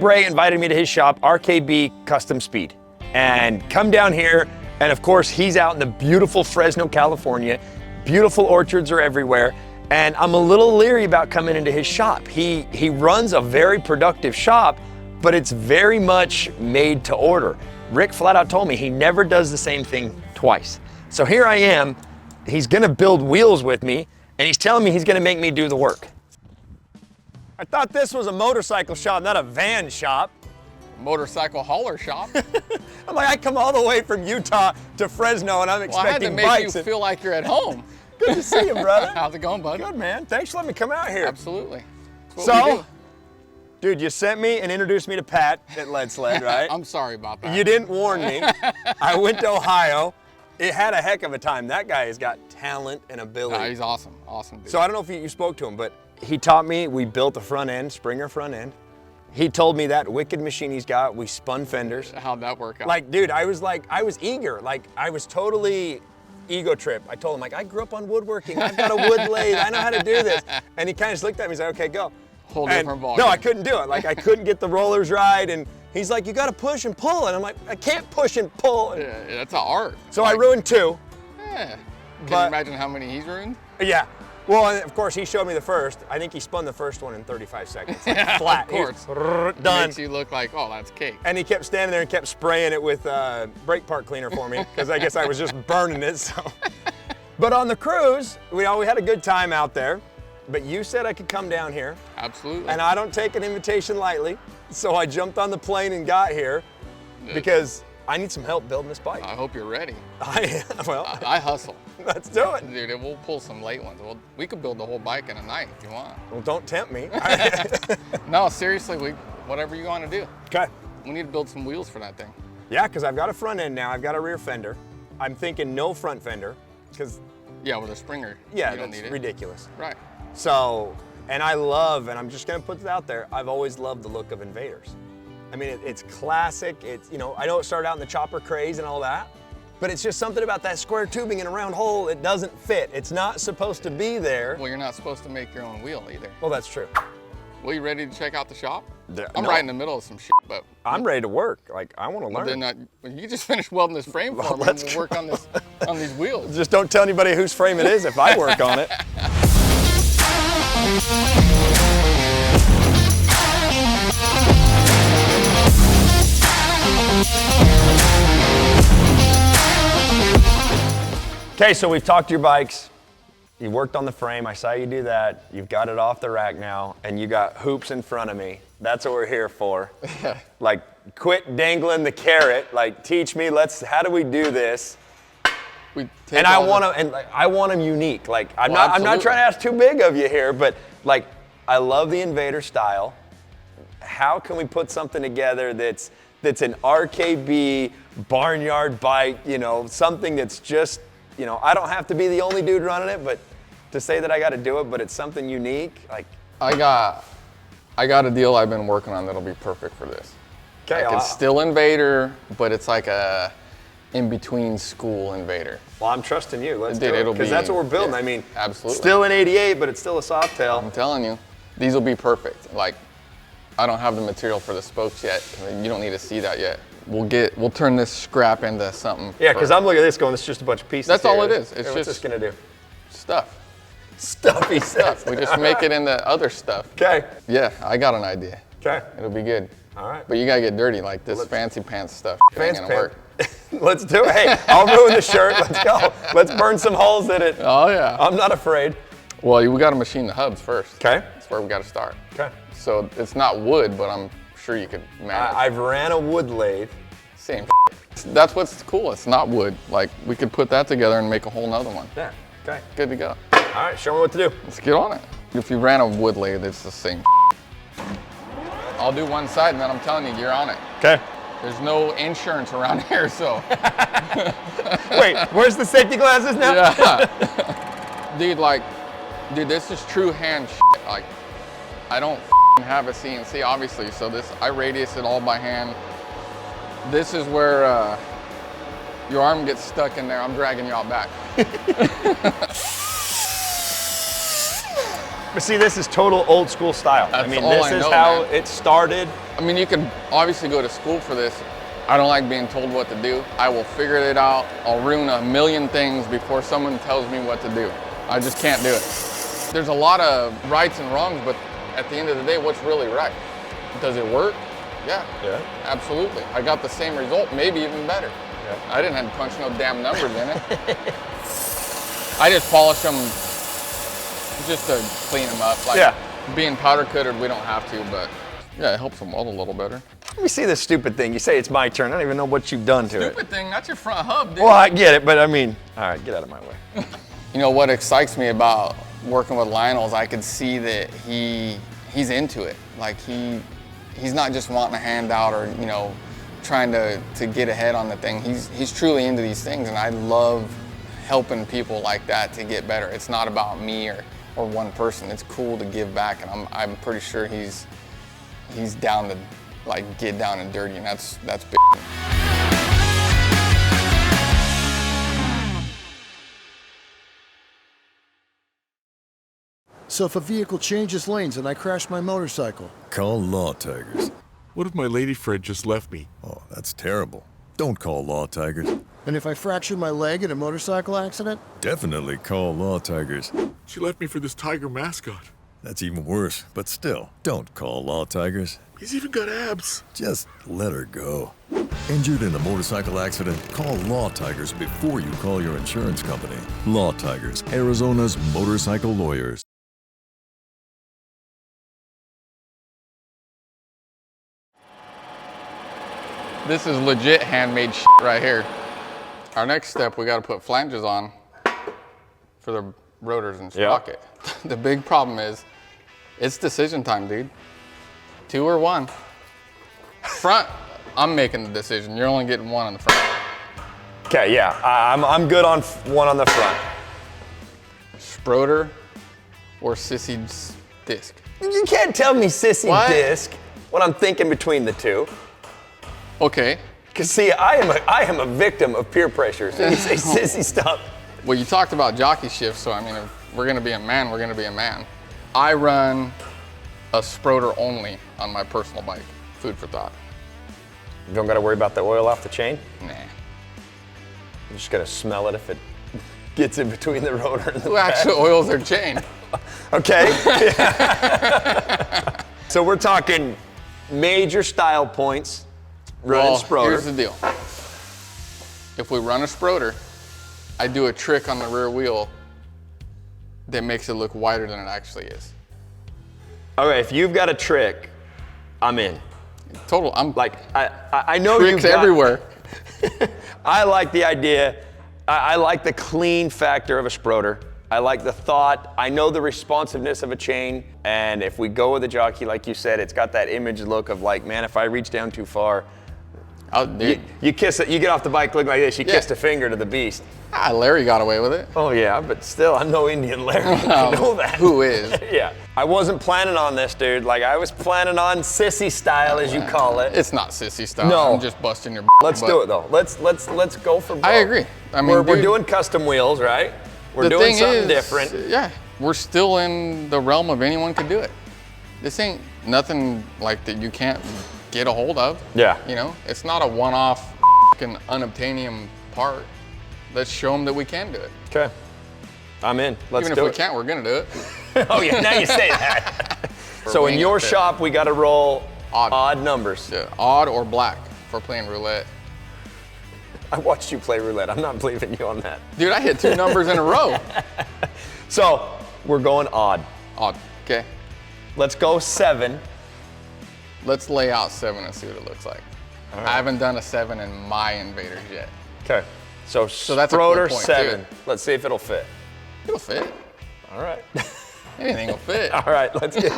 Bray invited me to his shop, RKB Custom Speed, and come down here. And of course, he's out in the beautiful Fresno, California. Beautiful orchards are everywhere. And I'm a little leery about coming into his shop. He runs a very productive shop, but it's very much made to order. Rick flat out told me he never does the same thing twice. So here I am, he's gonna build wheels with me, and he's telling me he's gonna make me do the work. I thought this was a motorcycle shop, not a van shop. Motorcycle hauler shop. I'm like, I come all the way from Utah to Fresno and I'm expecting bikes. I had to make you feel like you're at home. Good to see you, brother. How's it going, bud? Good, man. Thanks for letting me come out here. Absolutely. So, dude, you sent me and introduced me to Pat at Lead Sled, right? I'm sorry about that. You didn't warn me. I went to Ohio. It had a heck of a time. That guy has got talent and ability. He's awesome. Awesome dude. So I don't know if you spoke to him, but he taught me, we built a front end, Springer front end. He told me that wicked machine he's got, we spun fenders. How'd that work out? Like, dude, I was eager. Like, I was totally ego trip. I told him, like, I grew up on woodworking. I've got a wood lathe. I know how to do this. And he kind of just looked at me and said, okay, go. Whole different ballgame. No, I couldn't do it. Like, I couldn't get the rollers right. And he's like, you got to push and pull. And I'm like, I can't push and pull. Yeah, that's an art. So I ruined two. Yeah. Can you imagine how many he's ruined? Yeah. Well, and of course, he showed me the first. I think he spun the first one in 35 seconds. Like, flat. Of course. Done. Makes you look like, oh, that's cake. And he kept standing there and kept spraying it with brake part cleaner for me, because I guess I was just burning it. So. But on the cruise, we had a good time out there. But you said I could come down here. Absolutely. And I don't take an invitation lightly. So I jumped on the plane and got here because I need some help building this bike. I hope you're ready. I hustle. Let's do it. Dude, we'll pull some late ones. We could build the whole bike in a night if you want. Well, don't tempt me. No, seriously, whatever you want to do. Okay. We need to build some wheels for that thing. Yeah, because I've got a front end now. I've got a rear fender. I'm thinking no front fender because... Yeah, with a Springer, yeah, you don't need it. Ridiculous. Right. So, and I'm just going to put it out there, I've always loved the look of Invaders. I mean, it's classic. It's, I know it started out in the chopper craze and all that, but it's just something about that square tubing in a round hole. It doesn't fit. It's not supposed to be there. Well, you're not supposed to make your own wheel either. Well, that's true. Well, you ready to check out the shop? I'm No. right in the middle of some shit, but... I'm ready to work. Like, I want to learn. Then you just finished welding this frame for me, and we'll work on these wheels. Just don't tell anybody whose frame it is if I work on it. Okay, so we've talked your bikes. You worked on the frame. I saw you do that. You've got it off the rack now, and you got hoops in front of me. That's what we're here for. Like, quit dangling the carrot. Like, teach me. How do we do this? And I want them unique. Like, I'm not trying to ask too big of you here, but like, I love the Invader style. How can we put something together that's an RKB Barnyard bike? Something that's just. I don't have to be the only dude running it, but to say that I got to do it, but it's something unique, like. I got a deal I've been working on that'll be perfect for this. Okay. It's still Invader, but it's like a in-between school Invader. Well, I'm trusting you. Let's do it, because that's what we're building. Yeah, I mean, absolutely. Still an 88, but it's still a soft tail. I'm telling you, these will be perfect. Like, I don't have the material for the spokes yet. You don't need to see that yet. We'll turn this scrap into something. Yeah, because I'm looking at this going, it's just a bunch of pieces. That's here. all it is. It's what's just this gonna do? Stuff. Stuffy stuff. We just make it into other stuff. Okay. Yeah, I got an idea. Okay. It'll be good. All right. But you gotta get dirty, like this fancy pants stuff. Fancy ain't gonna work. Let's do it. Hey, I'll ruin the shirt. Let's go. Let's burn some holes in it. Oh yeah. I'm not afraid. Well, we gotta machine the hubs first. Okay. That's where we gotta start. Okay. So it's not wood, but I'm sure you could manage. I've ran a wood lathe. Same. That's what's cool. It's not wood. Like, we could put that together and make a whole nother one. Yeah. Okay. Good to go. All right. Show me what to do. Let's get on it. If you ran a wood lathe, it's the same. I'll do one side, and then I'm telling you, you're on it. Okay. There's no insurance around here, so. Wait, where's the safety glasses now? Yeah. Dude, this is true hand shit. Like, I don't have a CNC, obviously, so I radius it all by hand. This is where your arm gets stuck in there. I'm dragging you all back. But see, this is total old school style. That's I mean, all this I is know, how man. it started. I mean, you can obviously go to school for this. I don't like being told what to do. I will figure it out. I'll ruin a million things before someone tells me what to do. I just can't do it. There's a lot of rights and wrongs, but at the end of the day, what's really right? Does it work? Yeah, absolutely. I got the same result, maybe even better. Yeah. I didn't have to punch no damn numbers in it. I just polish them just to clean them up. Like being powder coated, we don't have to, but yeah, it helps them weld a little better. Let me see this stupid thing. You say it's my turn. I don't even know what you've done to it. Stupid thing, that's your front hub, dude. Well, I get it, but I mean, all right, get out of my way. You know, what excites me about working with Lionel is I could see that he's into it. Like he's not just wanting a handout or, you know, trying to get ahead on the thing. He's truly into these things, and I love helping people like that to get better. It's not about me or one person. It's cool to give back, and I'm pretty sure he's down to like get down and dirty, and that's big. So if a vehicle changes lanes and I crash my motorcycle? Call Law Tigers. What if my lady friend just left me? Oh, that's terrible. Don't call Law Tigers. And if I fracture my leg in a motorcycle accident? Definitely call Law Tigers. She left me for this tiger mascot. That's even worse, but still, don't call Law Tigers. He's even got abs. Just let her go. Injured in a motorcycle accident? Call Law Tigers before you call your insurance company. Law Tigers, Arizona's motorcycle lawyers. This is legit handmade shit right here. Our next step, we got to put flanges on for the rotors and sprocket. The big problem is, it's decision time, dude. 2 or 1. Front, I'm making the decision. You're only getting 1 on the front. Okay, yeah, I'm good on 1 on the front. Sproter or sissy disc? You can't tell me sissy disc when I'm thinking between the two. Okay. Cause see, I am a victim of peer pressure. So you say sissy stuff. Well, you talked about jockey shifts, so I mean, if we're gonna be a man, we're gonna be a man. I run a Sproter only on my personal bike. Food for thought. You don't gotta worry about the oil off the chain? Nah. You just gotta smell it if it gets in between the rotor and the Who actually oils their chain? Okay. So we're talking major style points. Running Sproter. Here's the deal. If we run a Sproter, I do a trick on the rear wheel that makes it look wider than it actually is. Okay, if you've got a trick, I'm in. Total, I'm Like, I know tricks you've got, everywhere. I like the idea. I like the clean factor of a Sproter. I like the thought. I know the responsiveness of a chain. And if we go with a jockey, like you said, it's got that image look of like, man, if I reach down too far, you kiss it, you get off the bike looking like this, you kissed a finger to the beast. Larry got away with it. Oh yeah, but still, I'm no Indian Larry. I know that. Who is? Yeah. I wasn't planning on this, dude. Like, I was planning on sissy style, as you call it. It's not sissy style. No. I'm just busting your Let's do it though. Let's go for both. I agree. I mean, we're doing custom wheels, right? We're doing something different. Yeah, we're still in the realm of anyone could do it. This ain't nothing like that you can't get a hold of. Yeah. You know, it's not a one-off unobtainium part. Let's show them that we can do it. Okay. I'm in. Let's Even do if it. we can't, we're gonna do it. Oh yeah, now you say that. So in your shop, we got to roll odd numbers. Yeah, odd or black for playing roulette. I watched you play roulette. I'm not believing you on that. Dude, I hit 2 numbers in a row. So we're going odd. Odd, okay. Let's go 7. Let's lay out 7 and see what it looks like. Right. I haven't done a 7 in my Invaders yet. Okay. So that's a cool Sproter point, 7. too. Let's see if it'll fit. It'll fit. All right. Anything will fit. All right, let's get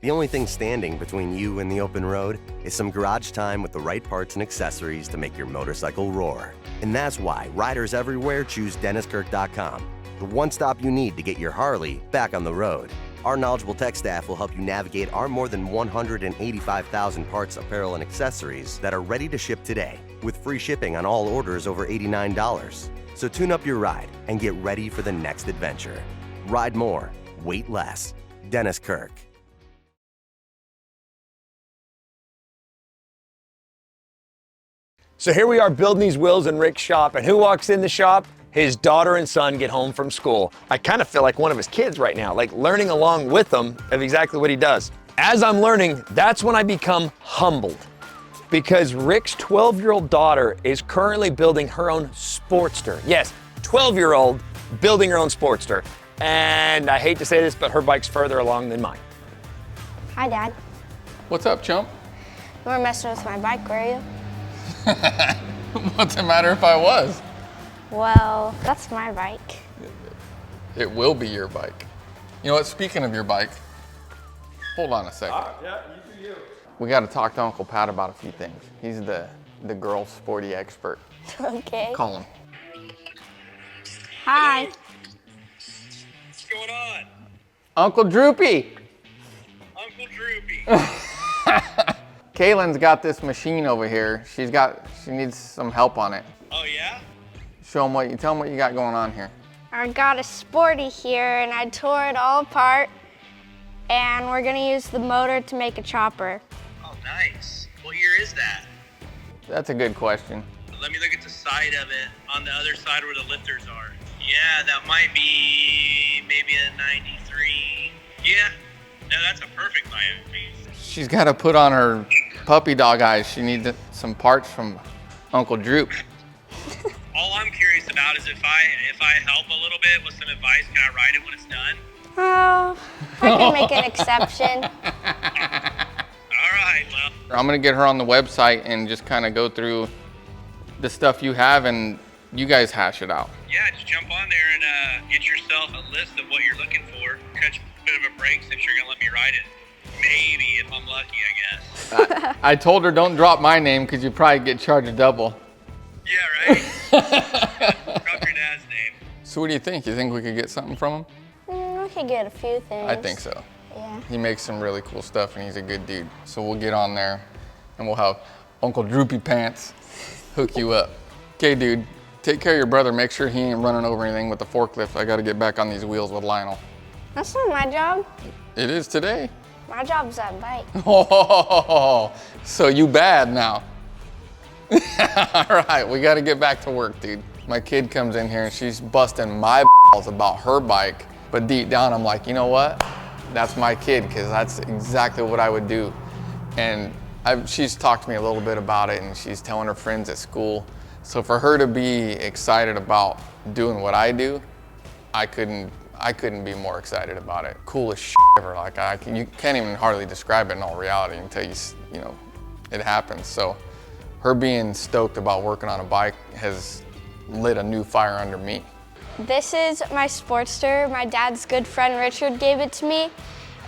The only thing standing between you and the open road is some garage time with the right parts and accessories to make your motorcycle roar. And that's why riders everywhere choose DennisKirk.com, the one stop you need to get your Harley back on the road. Our knowledgeable tech staff will help you navigate our more than 185,000 parts, apparel, and accessories that are ready to ship today, with free shipping on all orders over $89. So tune up your ride and get ready for the next adventure. Ride more, wait less. Dennis Kirk. So here we are building these wheels in Rick's shop, and who walks in the shop? His daughter and son get home from school. I kind of feel like one of his kids right now, like learning along with him of exactly what he does. As I'm learning, that's when I become humbled, because Rick's 12-year-old daughter is currently building her own Sportster. Yes, 12-year-old building her own Sportster. And I hate to say this, but her bike's further along than mine. Hi, Dad. What's up, chump? You weren't messing with my bike, were you? What's the matter if I was? Well, that's my bike. It will be your bike. You know what, speaking of your bike, hold on a second. Yeah, you do you. We gotta talk to Uncle Pat about a few things. He's the girl sporty expert. Okay. Call him. Hi. What's going on? Uncle Droopy. Uncle Droopy. Kaylin's got this machine over here. She needs some help on it. Oh yeah? Tell him what you got going on here. I got a Sporty here and I tore it all apart, and we're gonna use the motor to make a chopper. Oh nice. What year is that? That's a good question. Let me look at the side of it, on the other side where the lifters are. Yeah, that might be maybe a 93. Yeah, no, that's a perfect Miami. She's got to put on her puppy dog eyes. She needs some parts from Uncle Droop. All I'm curious about is if I help a little bit with some advice, can I ride it when it's done? Oh, I can make an exception. All right, well. I'm gonna get her on the website and just kind of go through the stuff you have and you guys hash it out. Yeah, just jump on there and get yourself a list of what you're looking for. Catch a bit of a break since you're gonna let me ride it. Maybe, if I'm lucky, I guess. I told her don't drop my name because you probably get charged double. Yeah, right? Drop your dad's name. So what do you think? You think we could get something from him? I could get a few things. I think so. Yeah. He makes some really cool stuff and he's a good dude. So we'll get on there and we'll have Uncle Droopy Pants hook you up. Okay, dude, take care of your brother. Make sure he ain't running over anything with the forklift. I got to get back on these wheels with Lionel. That's not my job. It is today. My job's that bike. Oh, so you bad now. All right, we got to get back to work, dude. My kid comes in here and she's busting my balls about her bike, but deep down I'm like, you know what? That's my kid, because that's exactly what I would do. And she's talked to me a little bit about it, and she's telling her friends at school. So for her to be excited about doing what I do, I couldn't be more excited about it. Coolest shit ever. Like you can't even hardly describe it in all reality until you know it happens. So her being stoked about working on a bike has lit a new fire under me. This is my Sportster. My dad's good friend Richard gave it to me,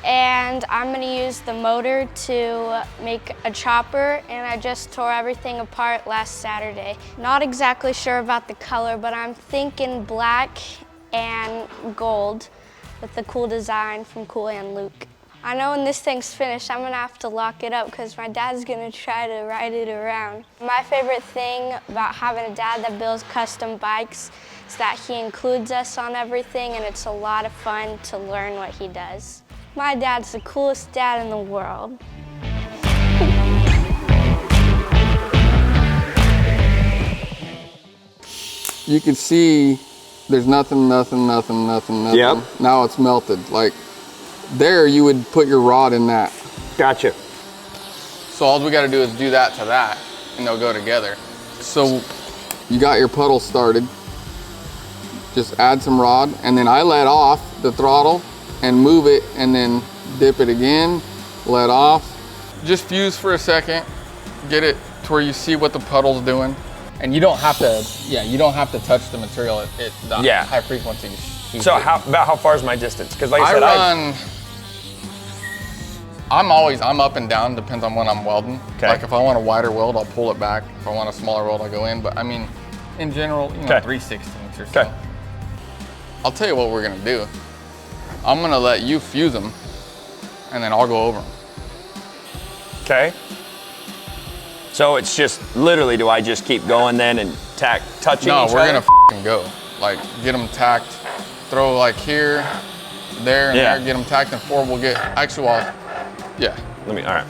and I'm gonna use the motor to make a chopper, and I just tore everything apart last Saturday. Not exactly sure about the color, but I'm thinking black and gold with the cool design from Cool and Luke. I know when this thing's finished, I'm gonna have to lock it up because my dad's gonna try to ride it around. My favorite thing about having a dad that builds custom bikes is that he includes us on everything, and it's a lot of fun to learn what he does. My dad's the coolest dad in the world. You can see there's nothing. Yep. Now it's melted. Like there, you would put your rod in that. Gotcha. So all we gotta do is do that to that, and they'll go together. So you got your puddle started. Just add some rod, and then I let off the throttle and move it, and then dip it again, let off. Just fuse for a second, get it to where you see what the puddle's doing. And you don't have to touch the material at the high frequency. So about how far is my distance? Because like I said, I'm up and down, depends on when I'm welding. Okay. Like if I want a wider weld, I'll pull it back. If I want a smaller weld, I'll go in. But I mean, in general, 3/16 or so. Okay. I'll tell you what we're gonna do. I'm gonna let you fuse them, and then I'll go over them. Okay. So it's just literally, do I just keep going then and touching No, each we're other? gonna f***ing go. Like, get them tacked, throw like here, there, and there, get them tacked, and forward we'll get, actually, well, yeah. All right.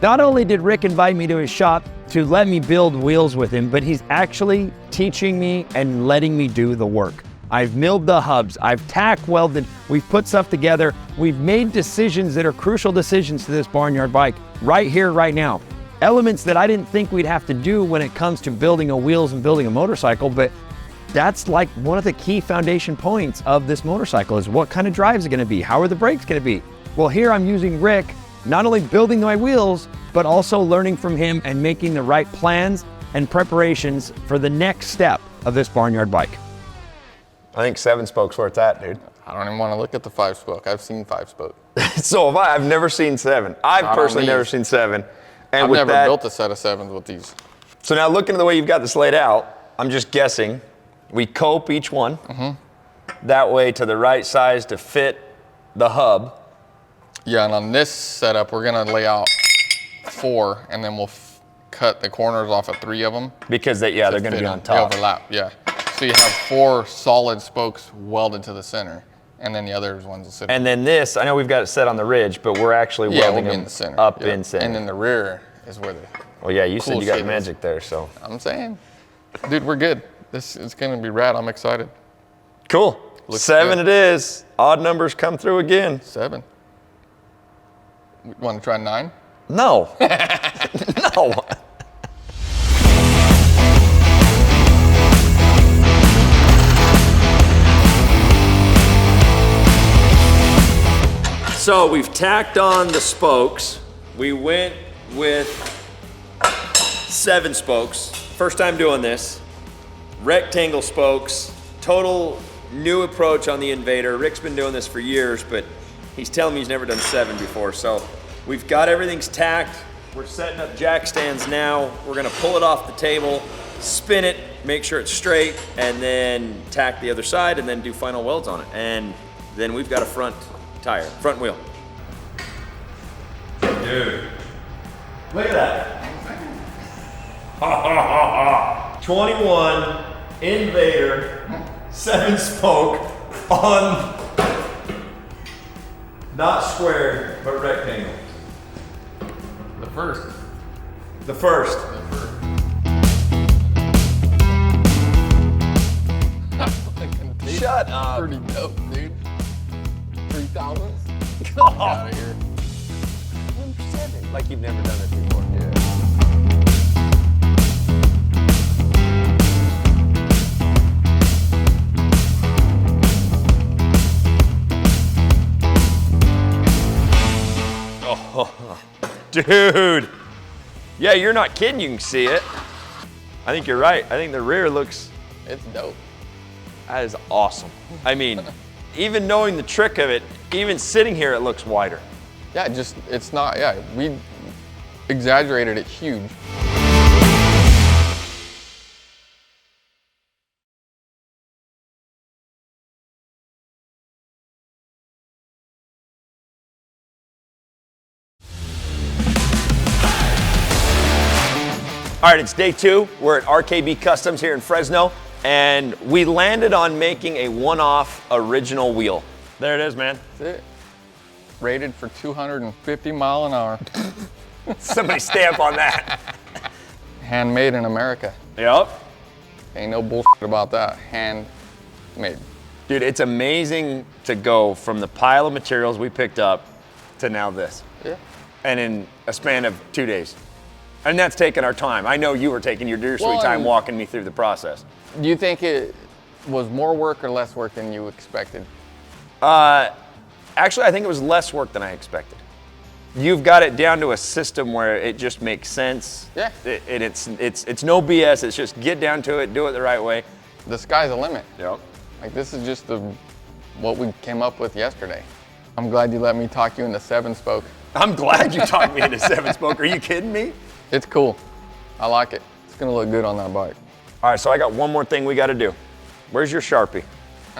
Not only did Rick invite me to his shop to let me build wheels with him, but he's actually teaching me and letting me do the work. I've milled the hubs, I've tack welded, we've put stuff together, we've made decisions that are crucial decisions to this Barnyard bike right here, right now. Elements that I didn't think we'd have to do when it comes to building a wheels and building a motorcycle, but that's like one of the key foundation points of this motorcycle is what kind of drive is it gonna be? How are the brakes gonna be? Well, here I'm using Rick, not only building my wheels, but also learning from him and making the right plans and preparations for the next step of this Barnyard bike. I think 7-spoke's where it's at, dude. I don't even want to look at the 5-spoke. I've seen 5-spoke. So have I. I've never seen 7. I've personally never seen 7. And I've with never that, built a set of 7s with these. So now looking at the way you've got this laid out, I'm just guessing we cope each one. That way to the right size to fit the hub. Yeah, and on this setup, we're gonna lay out 4, and then we'll cut the corners off of 3 of them. Because they're gonna be on top. They overlap, yeah. So you have 4 solid spokes welded to the center, and then the other ones will sit. And then this, I know we've got it set on the ridge, but we're actually welding we'll be them in the center. up Yeah. in center. And then the rear is where the Well, yeah, you said cool you got shit is. magic there, so. I'm saying, dude, we're good. This is gonna be rad. I'm excited. Cool. Looks 7 good. it is. Odd numbers come through again. 7. Want to try 9? No. No. So we've tacked on the spokes. We went with 7 spokes. First time doing this. Rectangle spokes. Total new approach on the Invader. Rick's been doing this for years, but he's telling me he's never done 7 before. So we've got everything's tacked. We're setting up jack stands now. We're gonna pull it off the table, spin it, make sure it's straight, and then tack the other side and then do final welds on it. And then we've got a front tire, front wheel. Dude, look at that. 21 Invader 7-spoke on, not square, but rectangle. The first. The first. Shut up. Pretty dope, dude. 3,000? Get Oh. out of here. Like you've never done it before. Yeah. Oh, dude. Yeah, you're not kidding. You can see it. I think you're right. I think the rear looks, It's dope. that is awesome. I mean, even knowing the trick of it, even sitting here, it looks wider. Yeah, it's not, yeah, we exaggerated it huge. All right, it's day 2. We're at RKB Customs here in Fresno, and we landed on making a one-off original wheel. There it is, man. That's it. Rated for 250 mile an hour. Somebody stamp on that. Handmade in America. Yep. Ain't no bullshit about that. Handmade. Dude, it's amazing to go from the pile of materials we picked up to now this. Yeah. And in a span of 2 days. And that's taking our time. I know you were taking your dear sweet Well, time and- walking me through the process. Do you think it was more work or less work than you expected? Actually, I think it was less work than I expected. You've got it down to a system where it just makes sense. Yeah. It's no BS. It's just get down to it, do it the right way. The sky's the limit. Yep. Like, this is just what we came up with yesterday. I'm glad you let me talk you into 7-spoke. I'm glad you talked me into 7-spoke. Are you kidding me? It's cool. I like it. It's gonna look good on that bike. All right, so I got one more thing we got to do. Where's your Sharpie?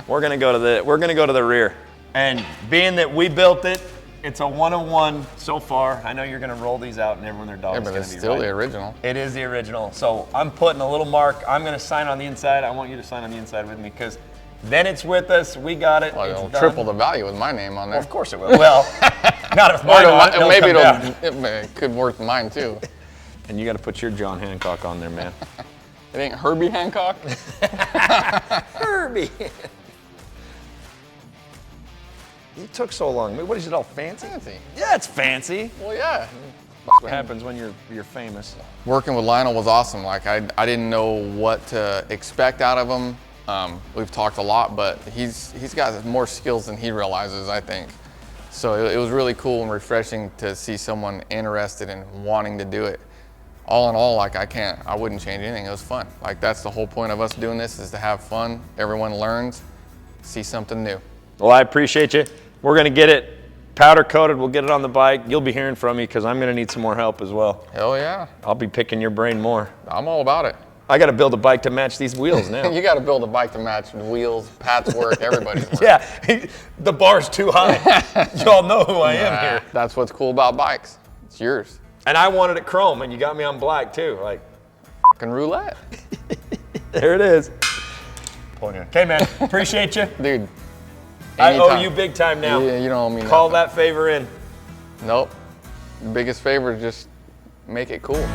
We're gonna go to the rear. And being that we built it, it's a 101 so far. I know you're gonna roll these out and everyone their dog Yeah, is but gonna it's be still right. the original. It is the original. So I'm putting a little mark. I'm gonna sign on the inside. I want you to sign on the inside with me because then it's with us. We got it. Well, it's it'll done. triple the value with my name on there. Well, of course it will. Well, not if mine on it. It'll maybe come down. it could work mine too. And you got to put your John Hancock on there, man. It ain't Herbie Hancock. Herbie. You took so long. What is it all fancy? Fancy. Yeah, it's fancy. Well, yeah. That's what happens when you're famous. Working with Lionel was awesome. Like I didn't know what to expect out of him. We've talked a lot, but he's got more skills than he realizes, I think. So it was really cool and refreshing to see someone interested in wanting to do it. All in all, like I wouldn't change anything. It was fun. Like that's the whole point of us doing this is to have fun. Everyone learns, see something new. Well, I appreciate you. We're gonna get it powder coated. We'll get it on the bike. You'll be hearing from me because I'm gonna need some more help as well. Hell yeah. I'll be picking your brain more. I'm all about it. I got to build a bike to match these wheels now. You got to build a bike to match the wheels, Pat's work, everybody's work. Yeah, the bar's too high. Y'all know who I am here. That's what's cool about bikes. It's yours. And I wanted it chrome, and you got me on black too. Like, Fucking roulette. there it is. Okay, man. Appreciate you. Dude. I owe anytime. you big time now. Yeah, you don't owe me Call nothing. that favor in. Nope. The biggest favor is just make it cool.